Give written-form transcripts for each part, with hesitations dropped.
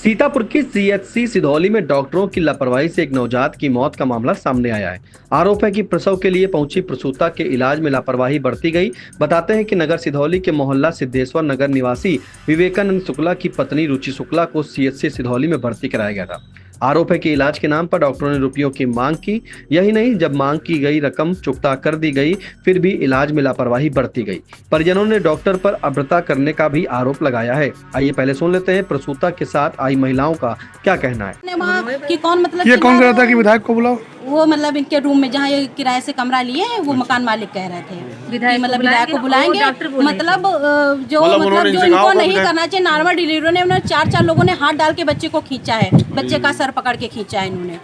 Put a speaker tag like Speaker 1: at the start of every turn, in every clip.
Speaker 1: सीतापुर की सीएचसी सिधौली में डॉक्टरों की लापरवाही से एक नवजात की मौत का मामला सामने आया है। आरोप है कि प्रसव के लिए पहुंची प्रसूता के इलाज में लापरवाही बरती गई। बताते हैं कि नगर सिधौली के मोहल्ला सिद्धेश्वर नगर निवासी विवेकानंद शुक्ला की पत्नी रुचि शुक्ला को सीएचसी सिधौली में भर्ती कराया गया था। आरोप है कि इलाज के नाम पर डॉक्टरों ने रुपयों की मांग की। यही नहीं, जब मांग की गई रकम चुकता कर दी गई, फिर भी इलाज में लापरवाही बरती गई। परिजनों ने डॉक्टर पर अभद्रता करने का भी आरोप लगाया है। आइए पहले सुन लेते हैं प्रसूता के साथ आई महिलाओं का क्या कहना है।
Speaker 2: कि कौन मतलब
Speaker 3: ये कौन कह रहा था कि विधायक को बुलाओ?
Speaker 2: वो मतलब इनके रूम में जहाँ ये किराए से कमरा लिए हैं, वो मकान मालिक कह रहे थे कि मतलब विधायक को बुलाएंगे। मतलब जो इनको नहीं करना चाहिए। नॉर्मल डिलीवरी ने उन्होंने चार लोगों ने हाथ डाल के बच्चे को खींचा है, बच्चे का सर पकड़ के खींचा है इन्होंने।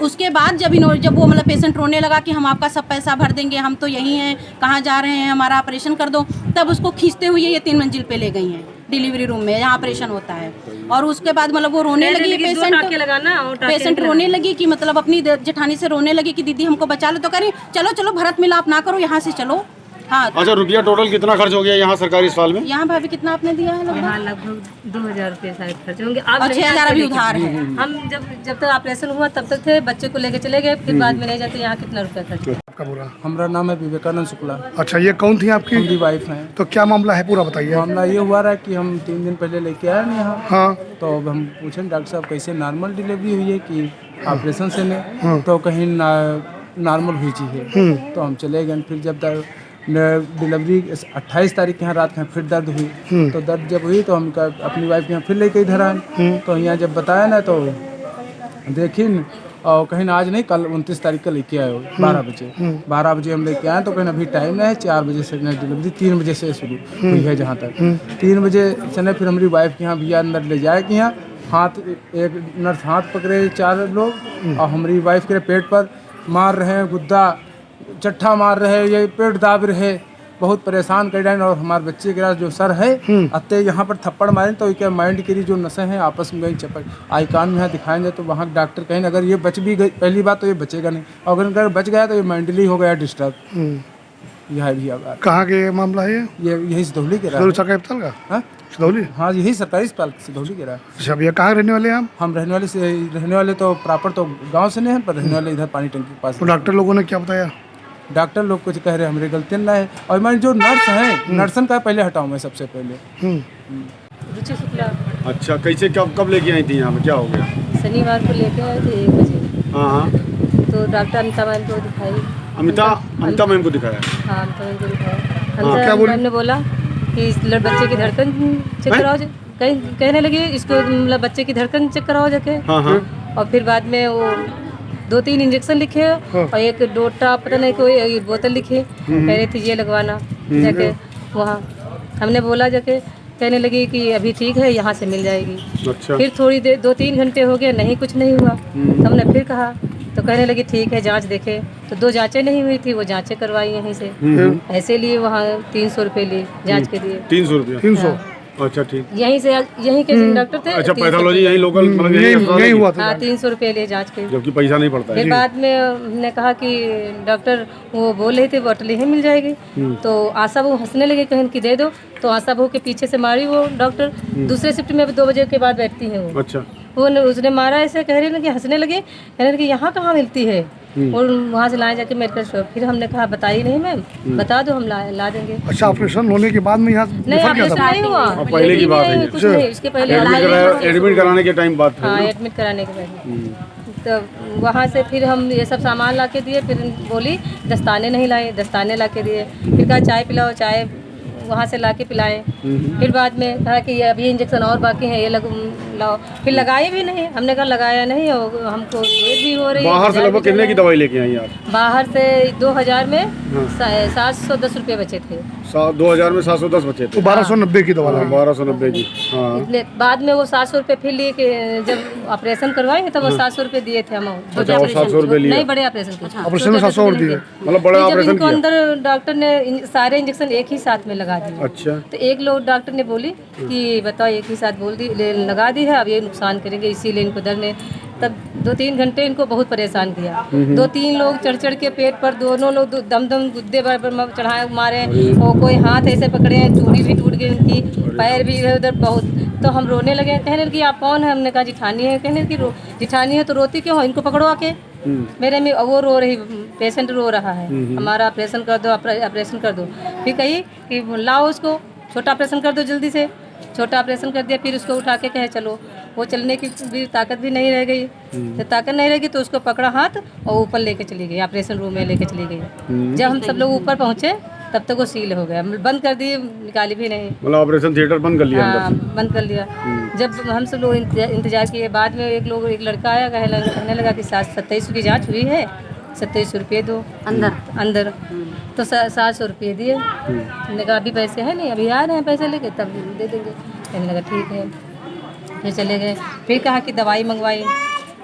Speaker 2: उसके बाद जब वो मतलब पेशेंट रोने लगा कि हम आपका सब पैसा भर देंगे, हम तो यही हैं, कहाँ जा रहे हैं, हमारा ऑपरेशन कर दो, तब उसको खींचते हुए ये 3 मंजिल पे ले गई हैं डिलीवरी रूम में जहाँ ऑपरेशन होता है। और उसके बाद मतलब वो रोने लगी, पेशेंट रोने लगी कि मतलब अपनी जेठानी से रोने लगी कि दीदी हमको बचा लो। तो कह रही चलो चलो भरत मिलाप ना करो, यहाँ से चलो। हाँ।
Speaker 4: अच्छा, रुपया टोटल कितना खर्च हो गया यहाँ सरकारी अस्पताल में?
Speaker 2: यहाँ भाभी कितना आपने दिया है?
Speaker 5: लगभग 2000 रुपये शायद खर्च होंगे।
Speaker 2: अब 6000 अभी उधार है।
Speaker 5: हम जब तक ऑपरेशन हुआ तब तक थे, बच्चे को लेके चले गए, फिर बाद में नहीं जाते। यहाँ कितना रुपया खर्च हुआ?
Speaker 3: आपका पूरा?
Speaker 6: हमारा नाम है विवेकानंद शुक्ला।
Speaker 3: अच्छा, ये कौन थी आपकी?
Speaker 6: मेरी वाइफ है।
Speaker 3: तो क्या मामला है, पूरा बताइए।
Speaker 6: मामला ये हुआ रहा कि हम 3 दिन पहले लेके आए ना यहाँ।
Speaker 3: हाँ।
Speaker 6: तो अब हम पूछे डॉक्टर साहब कैसे नॉर्मल डिलीवरी हुई है कि ऑपरेशन से नहीं, तो कहीं नॉर्मल हुई चीज़। तो हम चले गए। फिर जब डिलीवरी 28 तारीख के यहाँ रात के फिर दर्द हुई। तो दर्द जब हुई तो हम अपनी वाइफ के यहाँ फिर लेके इधर आए। तो यहाँ जब बताया ना तो देखिए, और कहीं आज नहीं, कल 29 तारीख का लेके आए 12 बजे। 12 बजे हम लेके आए तो कहीं अभी टाइम नहीं है। 4 बजे से डिलीवरी 3 बजे से शुरू हुई है। जहाँ तक 3 बजे से न फिर हमारी वाइफ के यहाँ भैया अंदर ले जाए कि यहाँ हाथ, एक नर्स हाथ पकड़े 4 लोग, और हमारी वाइफ के पेट पर मार रहे हैं, गुद्दा चट्ठा मार रहे, ये पेट दाब रहे, बहुत परेशान कर रहे हैं। और हमारे बच्चे के जो सर है अत्ते यहाँ पर थप्पड़ मारे तो क्या माइंड की जो नसें हैं आपस में गई चपक आई कान में यहाँ दिखाएंगे। तो वहाँ डॉक्टर कहें अगर ये बच भी गई, पहली बात तो ये बचेगा नहीं, और अगर बच गया तो ये मेंटली हो गया डिस्टर्ब। यह भी कहाँ के मामला है? ये यही सिधौली के रहा का। सिधौली? हाँ, यही सरकारी अस्पताल सिधौली के रहा।
Speaker 3: अच्छा भैया, कहाँ रहने वाले हैं
Speaker 6: हम? रहने वाले तो प्रॉपर तो गाँव से नहीं है, पर रहने वाले इधर पानी टंकी के पास।
Speaker 3: तो डॉक्टर लोगों ने क्या बताया?
Speaker 6: डॉक्टर लोग कुछ कह रहे हैं हमारी गलती ना है। और मैं जो नर्स है, नर्सन का पहले हटाऊँ मैं सबसे पहले।
Speaker 5: रुचि शुक्ला।
Speaker 4: अच्छा, कैसे कब लेके आई थी यहाँ पे, क्या हो गया?
Speaker 5: शनिवार को लेके आए थे 1 बजे।
Speaker 4: हाँ।
Speaker 5: तो डॉक्टर अमिता मैम को दिखाई।
Speaker 4: अमिता मैम को दिखाया?
Speaker 5: हाँ, अमिता मैम को दिखाया। अमिता मैम ने बोला कि बच्चे की धड़कन चेक कराओ। कहीं कहने लगी इसको मतलब बच्चे की धड़कन चेक कराओ जाके। हाँ। और फिर बाद में वो 2-3 इंजेक्शन लिखे और एक डोटा पता नहीं कोई बोतल लिखी, कह रही थी ये लगवाना जाके वहाँ। हमने बोला जाके, कहने लगी कि अभी ठीक है, यहाँ से मिल जाएगी।
Speaker 4: अच्छा। फिर
Speaker 5: थोड़ी देर 2-3 घंटे हो गए, नहीं कुछ नहीं हुआ। तो हमने फिर कहा, तो कहने लगी ठीक है जांच देखे। तो 2 जांचें नहीं हुई थी, वो जांचें करवाई यहीं से। ऐसे लिए वहाँ 300 रुपये लिए जाँच के लिए।
Speaker 4: 300 रुपये? 300। अच्छा, ठीक।
Speaker 5: यहीं के डॉक्टर थे।
Speaker 4: अच्छा, पैथोलॉजी यहीं लोकल
Speaker 3: यही हुआ था?
Speaker 5: हाँ, 300 रुपये लिए जांच के,
Speaker 4: जबकि पैसा नहीं पड़ता है।
Speaker 5: फिर बाद में हमने कहा कि डॉक्टर वो बोल रहे थे बोतल ही मिल जाएगी। तो आशा वो हंसने लगे, कहें कि दे दो। तो आशा बहू के पीछे से मारी वो डॉक्टर। दूसरे शिफ्ट में 2 बजे के बाद बैठती हैं वो।
Speaker 4: अच्छा।
Speaker 5: वो उसने मारा, ऐसे कह रही लगी, हंसने लगे, कहने लगे यहाँ कहाँ मिलती है। और वहाँ से लाए जाके मेडिकल स्टोर। फिर हमने कहा बताइए नहीं मैम, बता दो, हम ला देंगे।
Speaker 3: अच्छा, ऑपरेशन होने के बाद में यहाँ
Speaker 5: नहीं, ऑपरेशन नहीं हुआ,
Speaker 4: पहले की बात है?
Speaker 5: कुछ नहीं, इसके पहले
Speaker 4: एडमिट कराने के टाइम बात।
Speaker 5: हाँ, एडमिट कराने के पहले। तो वहाँ से फिर हम ये सब सामान ला के दिए। फिर बोली दस्ताने नहीं लाए, दस्ताने ला के दिए। फिर कहा चाय पिलाओ, चाय वहाँ से ला के पिलाएं। फिर बाद में कहा कि ये अभी इंजेक्शन और बाकी है, ये लाओ। फिर लगाए भी नहीं, हमने कहा लगाया नहीं, और हमको देर भी हो रही है।
Speaker 4: बाहर से लगभग कितने की दवाई लेके आई आप?
Speaker 5: बाहर से 2000 में 710 रुपये बचे थे।
Speaker 4: 2000 में 710 बचे थे।
Speaker 3: 1290 की दवा?
Speaker 4: 1290 की। हाँ।
Speaker 5: इसलिए बाद में वो 700 रुपये फिर लिए कि जब ऑपरेशन करवाएंगे तब वो 700 रुपये दिए थे हम।
Speaker 4: अच्छा, और 700 रुपये लिए?
Speaker 5: नहीं, बड़े ऑपरेशन के।
Speaker 3: ऑपरेशन में 700 और दिए?
Speaker 4: मतलब बड़ा ऑपरेशन
Speaker 5: किया। अंदर डॉक्टर ने सारे इंजेक्शन एक ही साथ में लगा दिए।
Speaker 4: अच्छा।
Speaker 5: तो एक लोग डॉक्टर ने बोली कि बताओ एक ही साथ बोल दी लगा दी है, अब ये नुकसान करेंगे, इसीलिए इनको डर ने तब 2-3 घंटे इनको बहुत परेशान किया। 2-3 लोग चढ़ के पेट पर, दोनों लोग दम गुद्दे पर चढ़ाए मारे, और कोई हाथ ऐसे पकड़े हैं, चूड़ी भी टूट गई इनकी, पैर भी इधर उधर बहुत। तो हम रोने लगे, कहने लगी आप कौन है? हमने कहा जिठानी है। कहने लगी जिठानी है तो रोती क्यों हो? इनको पकड़ो आके। मेरे में वो रो रही, पेशेंट रो रहा है, हमारा ऑपरेशन कर दो, ऑपरेशन कर दो। फिर कही कि लाओ उसको, छोटा ऑपरेशन कर दो जल्दी से। छोटा ऑपरेशन कर दिया, फिर उसको उठा के कहे चलो। वो चलने की भी ताकत भी नहीं रह गई। जब ताकत नहीं रहेगी तो उसको पकड़ा हाथ और ऊपर लेके चली गई, ऑपरेशन रूम में लेके चली गई। जब हम सब लोग ऊपर पहुँचे तब तक वो सील हो गया, बंद कर दी, निकाली भी नहीं।
Speaker 4: मतलब ऑपरेशन थिएटर बंद कर लिया?
Speaker 5: हाँ, बंद कर लिया। जब हम सब लोग इंतजार किए, बाद में एक लड़का आया, कहने लगा कि 2700 की जाँच हुई है, 2700 रुपये दो अंदर। तो 700 रुपये दिए। हमने कहा अभी पैसे हैं नहीं, अभी आ रहे हैं पैसे लेके, तब दे देंगे। कहने लगा ठीक है। फिर चले गए। फिर कहा कि दवाई मंगवाई।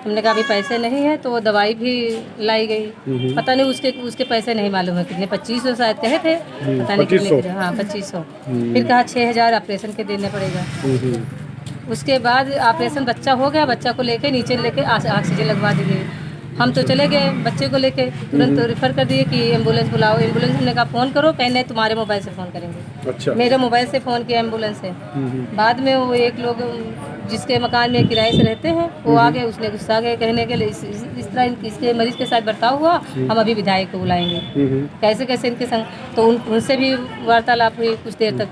Speaker 5: हमने कहा अभी पैसे नहीं है, तो वो दवाई भी लाई गई। पता नहीं उसके पैसे नहीं मालूम है कितने, 2500 शायद कहे थे, पता नहीं कितने। हाँ 2500। फिर कहा 6000 ऑपरेशन के देने पड़ेगा। उसके बाद ऑपरेशन बच्चा हो गया, बच्चा को लेके नीचे लेके ऑक्सीजन लगवा दी गई। हम तो चले गए बच्चे को लेके, तुरंत रेफर कर दिए कि एम्बुलेंस बुलाओ। एम्बुलेंस हमने कहा फ़ोन करो, कहने तुम्हारे मोबाइल से फ़ोन करेंगे।
Speaker 4: अच्छा।
Speaker 5: मेरे मोबाइल से फ़ोन किया एम्बुलेंस से। बाद में वो एक लोग जिसके मकान में किराए से रहते हैं वो आ गए, उसने गुस्सा गए, कहने के लिए इस तरह इसके मरीज के साथ बर्ताव हुआ, हम अभी विधायक को बुलाएंगे। कैसे कैसे इनके संग, तो उनसे भी वार्तालाप हुई कुछ देर तक।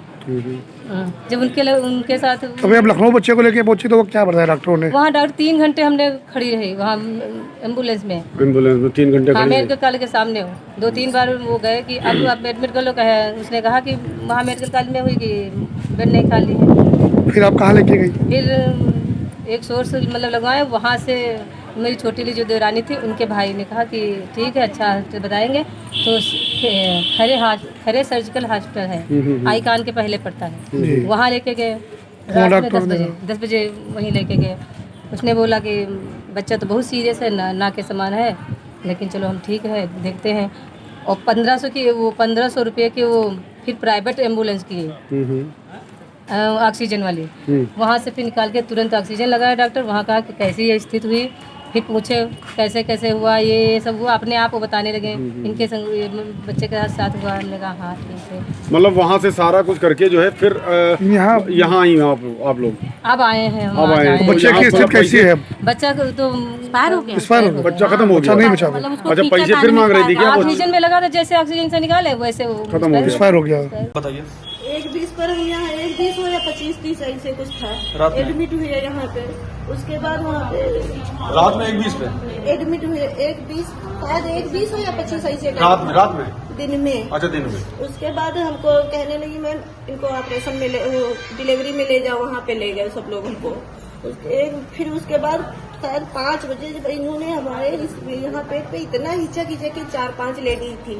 Speaker 5: जब उनके साथ
Speaker 3: अभी आप लखनऊ बच्चे को लेके पहुंची तो वो क्या बताया डॉक्टरों ने?
Speaker 5: वहाँ डॉक्टर 3 घंटे हमने खड़ी रही वहाँ एम्बुलेंस में।
Speaker 4: 3 घंटे
Speaker 5: हाँ, मेडिकल कॉलेज के सामने हो। 2-3 बार वो गए कि अब आप एडमिट कर लो, कहे उसने कहा कि वहाँ मेडिकल कॉलेज में हुई कि बेड नहीं खाली है।
Speaker 3: फिर आप कहाँ लेके गई?
Speaker 5: फिर एक सोर्स मतलब लगवाए, वहाँ से मेरी छोटी ली जो देवरानी थी, उनके भाई ने कहा कि ठीक है, अच्छा तो बताएंगे। तो खरे सर्जिकल हॉस्पिटल है, आई कान के पहले पड़ता है, वहाँ लेके गए। रात में 10 बजे वहीं लेके गए। उसने बोला कि बच्चा तो बहुत सीरियस है, ना के समान है, लेकिन चलो हम ठीक है देखते हैं। और 1500 रुपये की वो फिर प्राइवेट एम्बुलेंस की ऑक्सीजन वाली, वहाँ से फिर निकाल के तुरंत ऑक्सीजन लगाया डॉक्टर। वहाँ कहा कि कैसी ये स्थिति हुई, फिर पूछे कैसे कैसे हुआ, ये सब हुआ, अपने आप वो बताने लगे इनके संग ये बच्चे के साथ हुआ। हमने कहा हाँ ठीक है।
Speaker 4: मतलब वहाँ से सारा कुछ करके जो है फिर यहाँ आई आप लोग
Speaker 5: अब आए हैं हम।
Speaker 4: अब आए हैं।
Speaker 3: बच्चे की स्थिति कैसी है?
Speaker 5: बच्चा को तो
Speaker 2: एक्सपायर हो गया।
Speaker 4: बच्चा खत्म हो गया,
Speaker 3: नहीं बचा।
Speaker 4: अच्छा पैसे फिर मांग रही थी क्या?
Speaker 5: ऑक्सीजन में लगा था, जैसे ऑक्सीजन से निकाले वैसे वो
Speaker 4: खत्म हो गया,
Speaker 3: एक्सपायर हो गया।
Speaker 7: बताइए।
Speaker 8: 1:20 पर हम यहाँ 1:20 हो या 25:30 ऐसे कुछ था, एडमिट हुए यहाँ पे। उसके बाद वहाँ पे
Speaker 7: रात में 1:20 पे
Speaker 8: एडमिट हुए, 1:20 शायद 1:20 हो या 25 ऐसे
Speaker 7: रात में
Speaker 8: दिन में।
Speaker 7: अच्छा दिन में।
Speaker 8: उसके बाद हमको कहने लगी मैम इनको ऑपरेशन में डिलीवरी में ले जाओ, वहाँ पे ले गए सब लोग हमको। फिर उसके बाद शायद 5 बजे जब इन्होंने हमारे यहाँ पेट पे इतना हिचक के 4-5 लेडीज थी,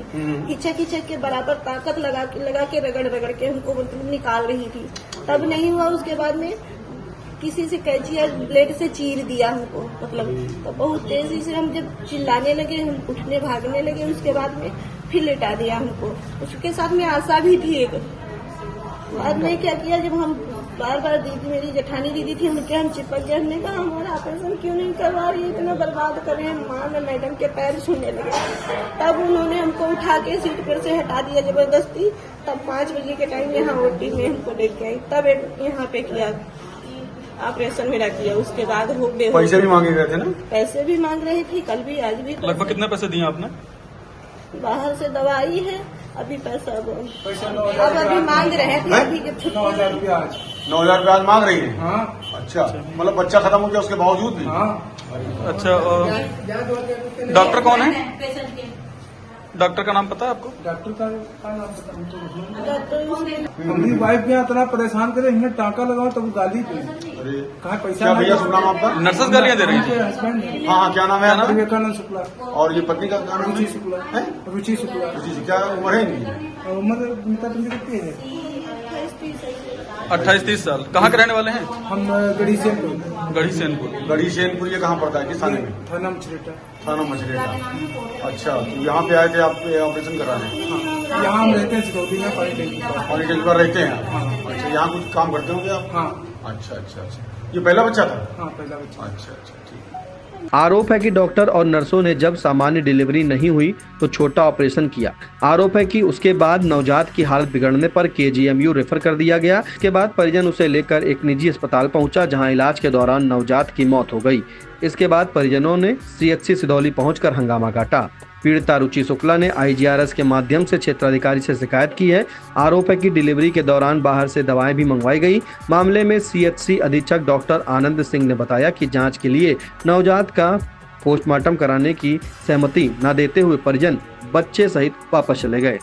Speaker 8: हिचक के बराबर ताकत लगा के रगड़ के हमको मतलब निकाल रही थी, तब नहीं हुआ। उसके बाद में किसी से कैंची या ब्लेड से चीर दिया हमको, मतलब तो बहुत तेजी से हम जब चिल्लाने लगे, हम उठने भागने लगे। उसके बाद में फिर लेटा दिया हमको। उसके साथ में आशा भी थी एक। बाद में क्या किया, जब हम बार दीदी मेरी जेठानी दीदी थी, उनके हम चिपक गए। हमने कहा हमारा ऑपरेशन क्यों नहीं करवा रही है, इतना बर्बाद कर रहे हैं। माँ ने मैडम के पैर छूने लगे, तब उन्होंने हमको उठा के सीट पर से हटा दिया जबरदस्ती। तब 5 बजे के टाइम यहाँ ओटी में हमको लेके आई, तब यहाँ पे किया ऑपरेशन मेरा किया। उसके बाद हो गए।
Speaker 7: पैसे भी मांगे गए थे ना?
Speaker 8: पैसे भी मांग रही थी, कल भी आज भी।
Speaker 7: लगभग कितने पैसे दिए आपने?
Speaker 8: बाहर से दवाई है, अभी पैसा अब अभी मांग रहे थे, अभी के
Speaker 6: 9,000 रुपया आज।
Speaker 7: 9,000 रुपये आज मांग रही है?
Speaker 6: हाँ।
Speaker 7: अच्छा, मतलब बच्चा खत्म हो गया उसके बावजूद भी?
Speaker 6: हाँ।
Speaker 7: अच्छा, डॉक्टर कौन है? डॉक्टर का नाम पता है आपको?
Speaker 6: डॉक्टर का नाम पता नहीं। हमारी वाइफ के यहाँ इतना परेशान करे, इन्हें टाँका लगाओ तब गाली दी। कहा पैसा
Speaker 7: क्या भैया सुन नाम आपका? नर्सेस गालियाँ दे रही थी?
Speaker 6: हस्बैंड है।
Speaker 7: हाँ, क्या नाम है आपका?
Speaker 6: विवेकानंद शुक्ला।
Speaker 7: और ये पत्नी का नाम?
Speaker 6: रुचि शुक्ला है। रुचि शुक्ला।
Speaker 7: क्या उम्र है इनकी?
Speaker 6: उम्र मिता तुमने कितनी है?
Speaker 7: 28-30 साल। कहाँ के रहने वाले हैं?
Speaker 6: हम गढ़ी सेनपुर।
Speaker 7: गढ़ी सेनपुर ये कहाँ पड़ता है, किस थाने में?
Speaker 6: थाना मछरेटा।
Speaker 7: थाना मछरेटा। अच्छा, तो यहाँ पे आए थे आप ऑपरेशन कराने?
Speaker 6: यहाँ हम रहते हैं सिरौली में, पानी टैंकी
Speaker 7: पर रहते हैं। अच्छा, यहाँ कुछ काम करते होंगे आप?
Speaker 6: हाँ।
Speaker 7: अच्छा, ये पहला बच्चा था?
Speaker 6: हाँ, पहला बच्चा।
Speaker 7: अच्छा, ठीक है।
Speaker 1: आरोप है कि डॉक्टर और नर्सों ने जब सामान्य डिलीवरी नहीं हुई तो छोटा ऑपरेशन किया। आरोप है कि उसके बाद नवजात की हालत बिगड़ने पर KGMU रेफर कर दिया गया। इसके बाद परिजन उसे लेकर एक निजी अस्पताल पहुंचा, जहां इलाज के दौरान नवजात की मौत हो गई। इसके बाद परिजनों ने CHC सिधौली पहुंचकर हंगामा काटा। पीड़िता रुचि शुक्ला ने IGRS के माध्यम से क्षेत्राधिकारी से शिकायत की है। आरोप है कि डिलीवरी के दौरान बाहर से दवाएं भी मंगवाई गई। मामले में CHC अधीक्षक डॉक्टर आनंद सिंह ने बताया कि जांच के लिए नवजात का पोस्टमार्टम कराने की सहमति न देते हुए परिजन बच्चे सहित वापस चले गए।